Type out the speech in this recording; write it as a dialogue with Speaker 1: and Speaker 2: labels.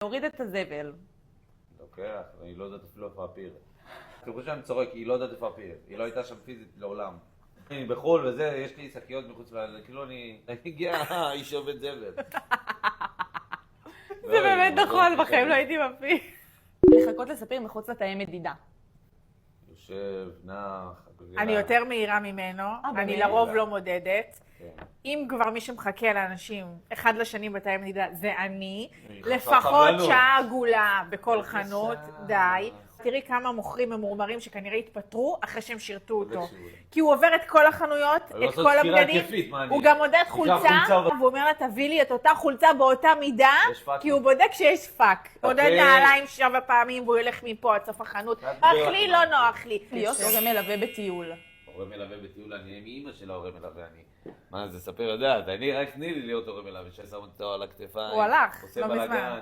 Speaker 1: הוריד את הזבל.
Speaker 2: לוקח, היא לא יודעת אפילו איפה הפיר. אני חושב שאני צורק, היא לא יודעת איפה הפיר. היא לא הייתה שם פיזית לעולם. אני בחול וזה, יש לי שקיות מחוץ כאילו אני הגיע איש עובד זבל.
Speaker 1: זה באמת נכון, בחיים לא הייתי מפיר. לחכות לספיר מחוץ לתאי מדידה.
Speaker 2: יושב, נח,
Speaker 3: אני יותר מהירה ממנו, אני לרוב לא מודדת.
Speaker 2: כן.
Speaker 3: אם כבר מי שמחכה לאנשים אחד לשני בתאי מדידה, זה אני.
Speaker 2: חסר
Speaker 3: לפחות
Speaker 2: סבלנות.
Speaker 3: שעה עגולה בכל חנות,
Speaker 2: שעה.
Speaker 3: די. תראי כמה מוכרים ממורמרים שכנראה התפטרו אחרי שהם שירתו אותו.
Speaker 2: בשיעור.
Speaker 3: כי הוא עובר את כל החנויות,
Speaker 2: אבל
Speaker 3: את
Speaker 2: לעשות
Speaker 3: כל
Speaker 2: ספירה
Speaker 3: הבגדים.
Speaker 2: התקפית, מה אני?
Speaker 3: הוא גם מודד
Speaker 2: ניקח
Speaker 3: חולצה,
Speaker 2: חולצה
Speaker 3: והוא אומר לה, תביא לי את אותה חולצה באותה מידה,
Speaker 2: יש פאקים.
Speaker 3: כי הוא בודק שיש פאק. מודד נעליים 7 פעמים, והוא ילך מפה עד סוף החנות. נוח לי, לא נוח לי.
Speaker 1: להיות הורה מלווה בטיול.
Speaker 2: הורה מלווה בטיול, אני עם אמא של ההורה מלווה, אני. מה זה, ספר יודעת, אני רק תני לי להיות הורה מלווה, ששם אותו על הכתפיים.
Speaker 3: הוא הלך,
Speaker 2: עושה
Speaker 3: לא
Speaker 2: בלגן.
Speaker 3: מזמן.